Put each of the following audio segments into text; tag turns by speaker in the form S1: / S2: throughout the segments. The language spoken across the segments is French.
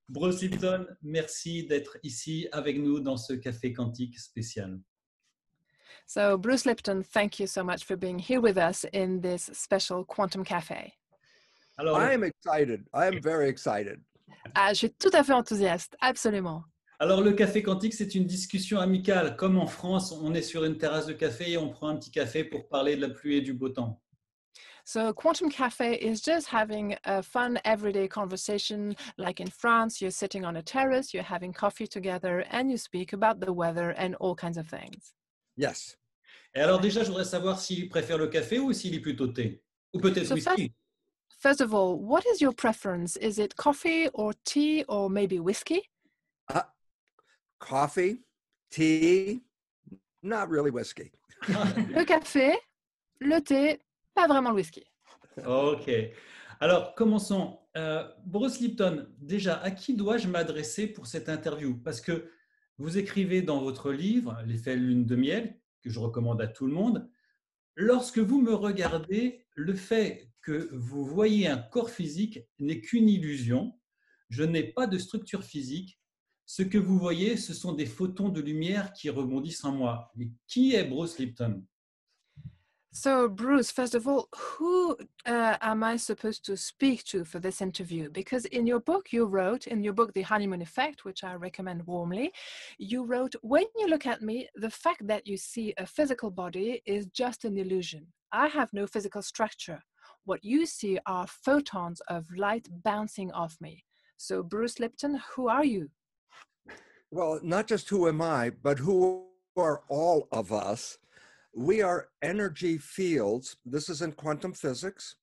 S1: Bruce Lipton, merci d'être ici avec nous dans ce café quantique spécial.
S2: So Bruce Lipton, thank you so much for being here with us in this special Quantum Cafe.
S1: Alors,
S3: I am excited. I am very excited.
S2: Ah, je suis tout à fait enthousiaste, absolument.
S1: alors, le café quantique, c'est une discussion amicale. Comme en France, on est sur une terrasse de café et on prend un petit café pour parler de la pluie et du beau temps.
S2: So Quantum Cafe is just having a fun everyday conversation. Like in France, you're sitting on a terrace, you're having coffee together, and you speak about the weather and all kinds of things.
S3: Yes.
S1: Et alors déjà, je voudrais savoir s'il préfère le café ou s'il est plutôt thé. Ou peut-être
S2: So
S1: whisky.
S2: First of all, what is your preference? Is it coffee or tea or maybe whiskey?
S3: Coffee, tea, not really whiskey.
S2: Le café, le thé, pas vraiment le whisky.
S1: Ok. Alors, commençons. Bruce Lipton, déjà, à qui dois-je m'adresser pour cette interview? Parce que vous écrivez dans votre livre, L'effet lune de miel, que je recommande à tout le monde, lorsque vous me regardez, le fait que vous voyez un corps physique n'est qu'une illusion. Je n'ai pas de structure physique. Ce que vous voyez, ce sont des photons de lumière qui rebondissent en moi. Mais qui est Bruce Lipton?
S2: So, Bruce, first of all, who am I supposed to speak to for this interview? Because in your book, The Honeymoon Effect, which I recommend warmly, you wrote, when you look at me, the fact that you see a physical body is just an illusion. I have no physical structure. What you see are photons of light bouncing off me. So, Bruce Lipton, who are you?
S3: Well, not just who am I, but who are all of us. We are energy fields. This is in quantum physics,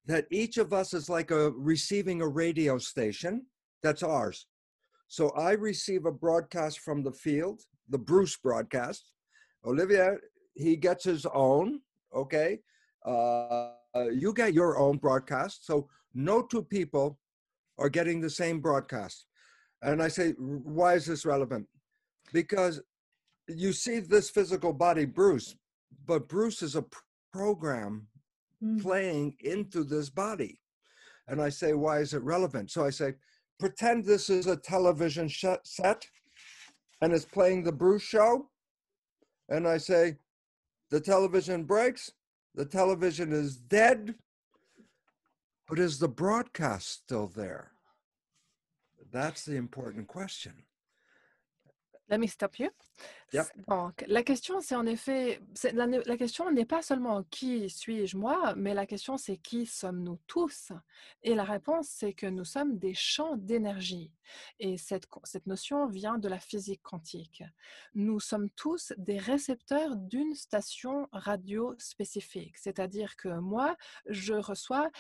S3: that each of us is like receiving a radio station. That's ours. So I receive a broadcast from the field, the Bruce broadcast. Olivier, he gets his own, okay? You get your own broadcast. So no two people are getting the same broadcast. And I say, why is this relevant? Because you see this physical body, Bruce, but Bruce is a program playing into this body. And I say, why is it relevant? So I say, pretend this is a television set and it's playing the Bruce show. And I say, the television breaks, the television is dead, but is the broadcast still there? That's the important question.
S2: Let me stop you.
S3: Yep.
S2: Donc, la question, c'est en effet, la question n'est pas seulement qui suis-je moi, mais la question, c'est qui sommes-nous tous? Et la réponse, c'est que nous sommes des champs d'énergie. Et cette notion vient de la physique quantique. Nous sommes tous des récepteurs d'une station radio spécifique. C'est-à-dire que moi, je reçois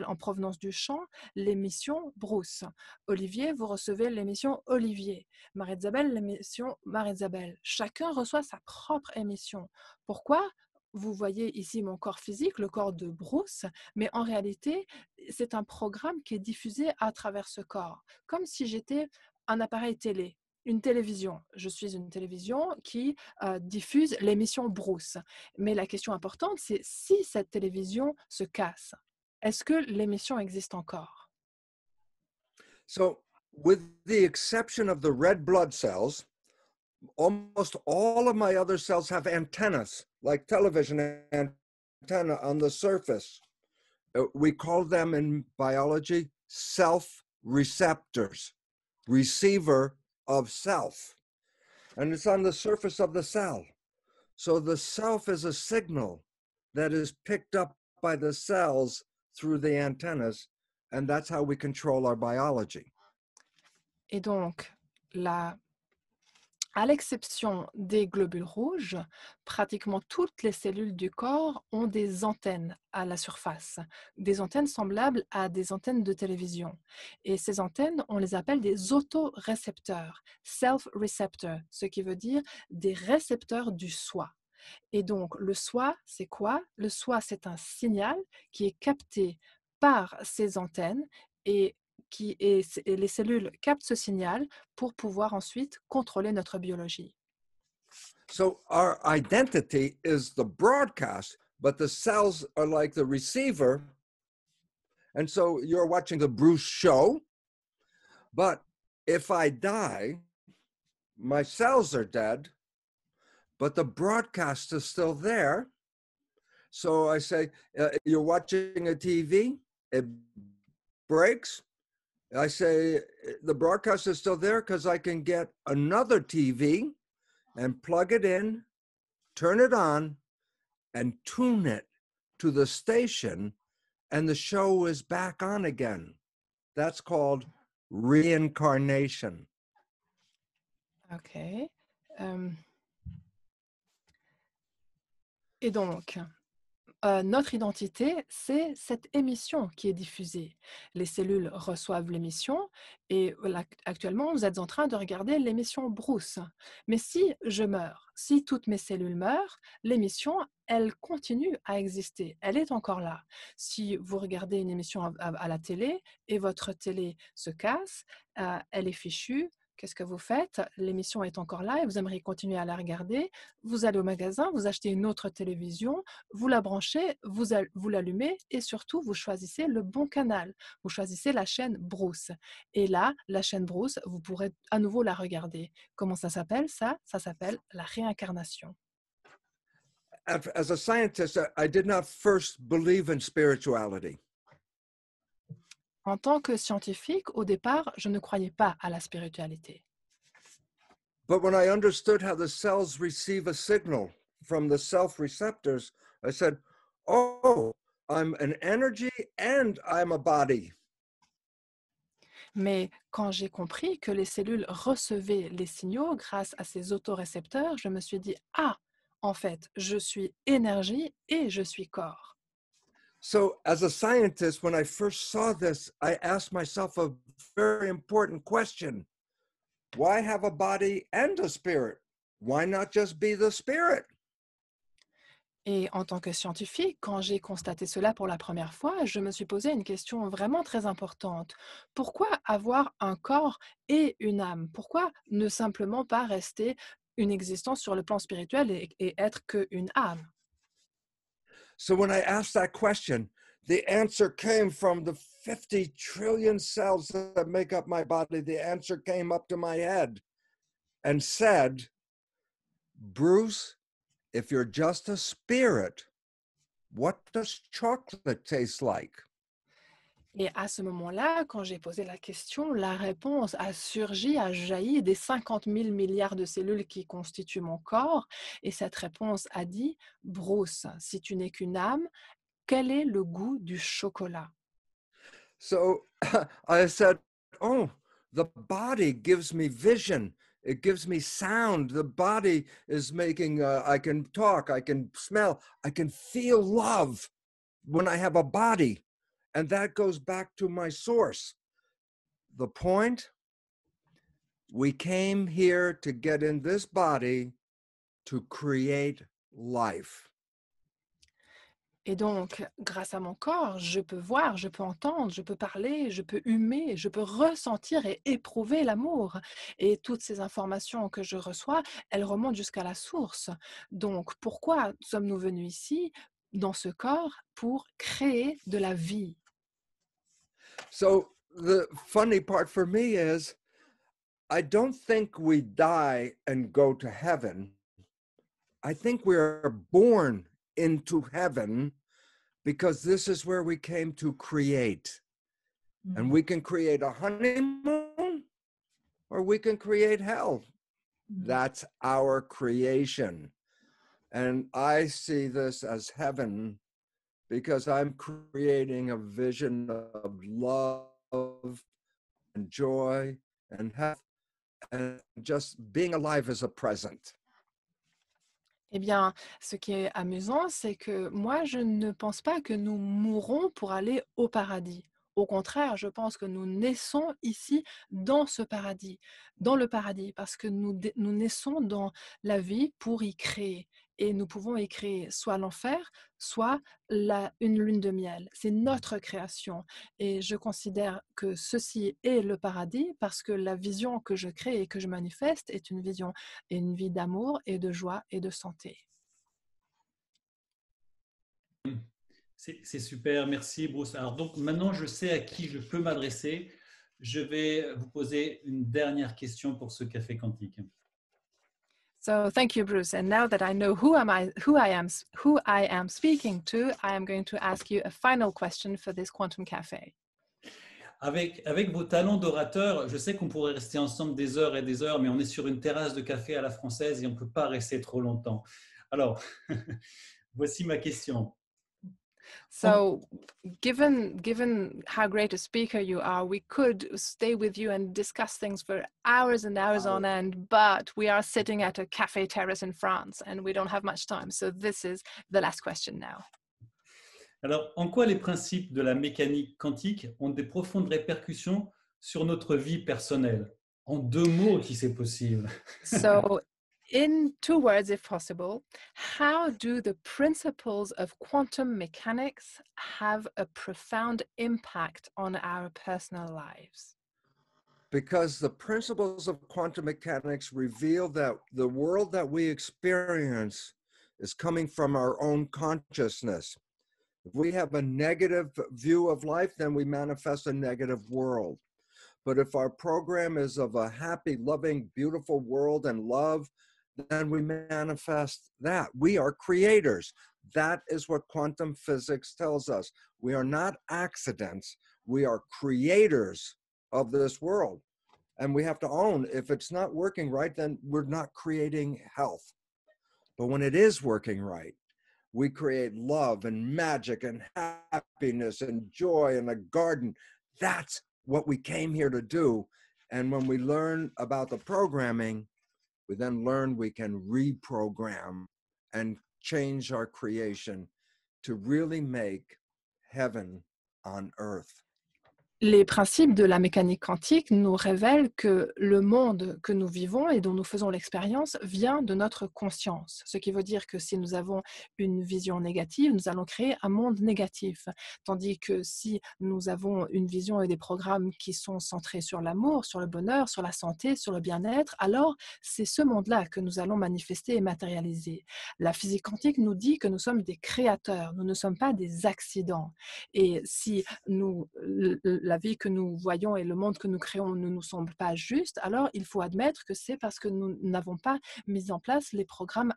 S2: en provenance du champ, l'émission Bruce. Olivier, vous recevez l'émission Olivier. Marie-Isabelle, l'émission Marie-Isabelle. Chacun reçoit sa propre émission. Pourquoi? Vous voyez ici mon corps physique, le corps de Bruce, mais en réalité, c'est un programme qui est diffusé à travers ce corps, comme si j'étais un appareil télé, une télévision. Je suis une télévision qui diffuse l'émission Bruce. Mais la question importante, c'est si cette télévision se casse, est-ce que l'émission existe encore?
S3: So, with the exception of the red blood cells, almost all of my other cells have antennas, like television antenna on the surface. We call them in biology self-receptors, receiver of self. And it's on the surface of the cell. So the self is a signal that is picked up by the cells through the antennas, and that's how we control our biology.
S2: Et donc, à l'exception des globules rouges, pratiquement toutes les cellules du corps ont des antennes à la surface, des antennes semblables à des antennes de télévision. Et ces antennes, on les appelle des autorécepteurs, self-receptors, ce qui veut dire des récepteurs du soi. Et donc, le soi, c'est quoi? Le soi, c'est un signal qui est capté par ces antennes et les cellules captent ce signal pour pouvoir ensuite contrôler notre biologie.
S3: So our identity is the broadcast, but the cells are like the receiver. And so you're watching the Bruce show, But if I die, my cells are dead, but the broadcast is still there. So I say, you're watching a TV, it breaks. I say, the broadcast is still there because I can get another TV and plug it in, turn it on, and tune it to the station, and the show is back on again. That's called reincarnation.
S2: OK. Et donc, notre identité, c'est cette émission qui est diffusée. Les cellules reçoivent l'émission et là, actuellement, vous êtes en train de regarder l'émission Bruce. Mais si je meurs, si toutes mes cellules meurent, l'émission, elle continue à exister. Elle est encore là. Si vous regardez une émission à la télé et votre télé se casse, elle est fichue. Qu'est-ce que vous faites? L'émission est encore là et vous aimeriez continuer à la regarder. Vous allez au magasin, vous achetez une autre télévision, vous la branchez, vous l'allumez et surtout, vous choisissez le bon canal. Vous choisissez la chaîne Bruce. Et là, la chaîne Bruce, vous pourrez à nouveau la regarder. Comment ça s'appelle ça? Ça s'appelle la réincarnation.
S3: As a scientist, I did not first believe in spirituality.
S2: En tant que scientifique, au départ, je ne croyais pas à la spiritualité.
S3: But when I understood how the cells receive a signal from the self receptors, I said, oh, I'm an energy and I'm a body.
S2: Mais quand j'ai compris que les cellules recevaient les signaux grâce à ces autorécepteurs, je me suis dit, ah, en fait, je suis énergie et je suis corps.
S3: So, as a scientist, when I first saw this, I asked myself a very important question. Why have a body and a spirit? Why not just be the spirit?
S2: Et en tant que scientifique, quand j'ai constaté cela pour la première fois, je me suis posé une question vraiment très importante. Pourquoi avoir un corps et une âme? Pourquoi ne simplement pas rester une existence sur le plan spirituel et être qu'une âme?
S3: So, when I asked that question, the answer came from the 50 trillion cells that make up my body. The answer came up to my head and said, Bruce, if you're just a spirit, what does chocolate taste like?
S2: Et à ce moment-là, quand j'ai posé la question, la réponse a surgi, a jailli des 50 000 milliards de cellules qui constituent mon corps. Et cette réponse a dit, Bruce, si tu n'es qu'une âme, quel est le goût du chocolat?
S3: So I said, oh, the body gives me vision. It gives me sound. The body is making, I can talk, I can smell, I can feel love when I have a body. And that goes back to my source. The point, we came here to get in this body to create life.
S2: Et donc, grâce à mon corps, je peux voir, je peux entendre, je peux parler, je peux humer, je peux ressentir et éprouver l'amour. Et toutes ces informations que je reçois, elles remontent jusqu'à la source. Donc, pourquoi sommes-nous venus ici, dans ce corps, pour créer de la vie?
S3: So the funny part for me is I don't think we die and go to heaven. I think we're born into heaven because this is where we came to create. And we can create a honeymoon or we can create hell. That's our creation. And I see this as heaven because I'm creating a vision of love and joy and health and just being alive as a present.
S2: Eh bien, ce qui est amusant, c'est que moi, je ne pense pas que nous mourrons pour aller au paradis. Au contraire, je pense que nous naissons ici dans ce paradis, dans le paradis, parce que nous naissons dans la vie pour y créer. Et nous pouvons y créer soit l'enfer, soit une lune de miel. C'est notre création. Et je considère que ceci est le paradis parce que la vision que je crée et que je manifeste est une vision et une vie d'amour et de joie et de santé.
S1: C'est super, merci Bruce. Alors donc maintenant je sais à qui je peux m'adresser je vais vous poser une dernière question pour ce café quantique.
S2: So thank you, Bruce. And now that I know who I am speaking to, I am going to ask you a final question for this Quantum Cafe.
S1: Avec vos talents d'orateur, je sais qu'on pourrait rester ensemble des heures et des heures, mais on est sur une terrasse de café à la française et on ne peut pas rester trop longtemps. Alors, voici ma question.
S2: So given how great a speaker you are, we could stay with you and discuss things for hours and hours on end, but we are sitting at a cafe terrace in France and we don't have much time. So this is the last question now.
S1: Alors, en quoi les principes de la mécanique quantique ont des profondes répercussions sur notre vie personnelle? En 2 mots, si c'est possible.
S2: So in 2 words, if possible, how do the principles of quantum mechanics have a profound impact on our personal lives?
S3: Because the principles of quantum mechanics reveal that the world that we experience is coming from our own consciousness. If we have a negative view of life, then we manifest a negative world. But if our program is of a happy, loving, beautiful world and love, then we manifest that. We are creators. That is what quantum physics tells us. We are not accidents. We are creators of this world. And we have to own, if it's not working right, then we're not creating health. But when it is working right, we create love and magic and happiness and joy and a garden. That's what we came here to do. And when we learn about the programming, we then learn we can reprogram and change our creation to really make heaven on earth.
S2: Les principes de la mécanique quantique nous révèlent que le monde que nous vivons et dont nous faisons l'expérience vient de notre conscience. Ce qui veut dire que si nous avons une vision négative, nous allons créer un monde négatif. Tandis que si nous avons une vision et des programmes qui sont centrés sur l'amour, sur le bonheur, sur la santé, sur le bien-être, alors c'est ce monde-là que nous allons manifester et matérialiser. La physique quantique nous dit que nous sommes des créateurs, nous ne sommes pas des accidents. Et si la vie que nous voyons et le monde que nous créons ne nous semble pas juste, alors il faut admettre que c'est parce que nous n'avons pas mis en place les programmes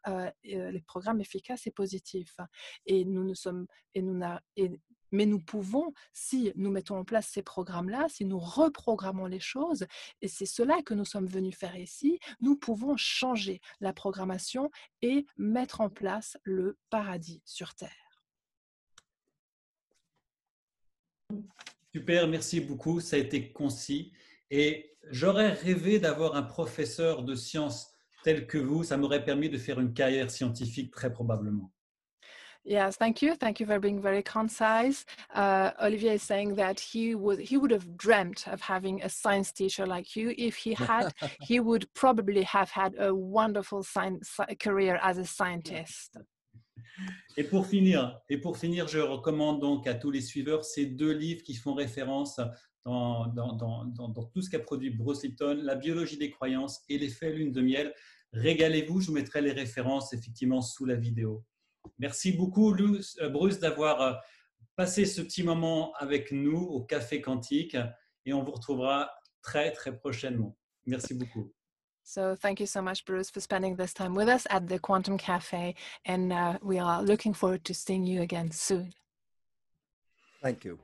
S2: efficaces et positifs. Et mais nous pouvons, si nous mettons en place ces programmes-là, si nous reprogrammons les choses, et c'est cela que nous sommes venus faire ici, nous pouvons changer la programmation et mettre en place le paradis sur Terre.
S1: Super, merci beaucoup, ça a été concis. Et j'aurais rêvé d'avoir un professeur de sciences tel que vous, ça m'aurait permis de faire une carrière scientifique très probablement.
S2: Yes, thank you. Thank you for being very concise. Olivier is saying that he would have dreamt of having a science teacher like you. If he had, he would probably have had a wonderful career as a scientist.
S1: Et pour finir, je recommande donc à tous les suiveurs ces 2 livres qui font référence dans tout ce qu'a produit Bruce Lipton, La biologie des croyances et l'effet lune de miel. Régalez-vous, je vous mettrai les références effectivement sous la vidéo. Merci beaucoup Bruce d'avoir passé ce petit moment avec nous au Café Quantique et on vous retrouvera très très prochainement. Merci beaucoup.
S2: So thank you so much, Bruce, for spending this time with us at the Quantum Cafe, and we are looking forward to seeing you again soon.
S3: Thank you.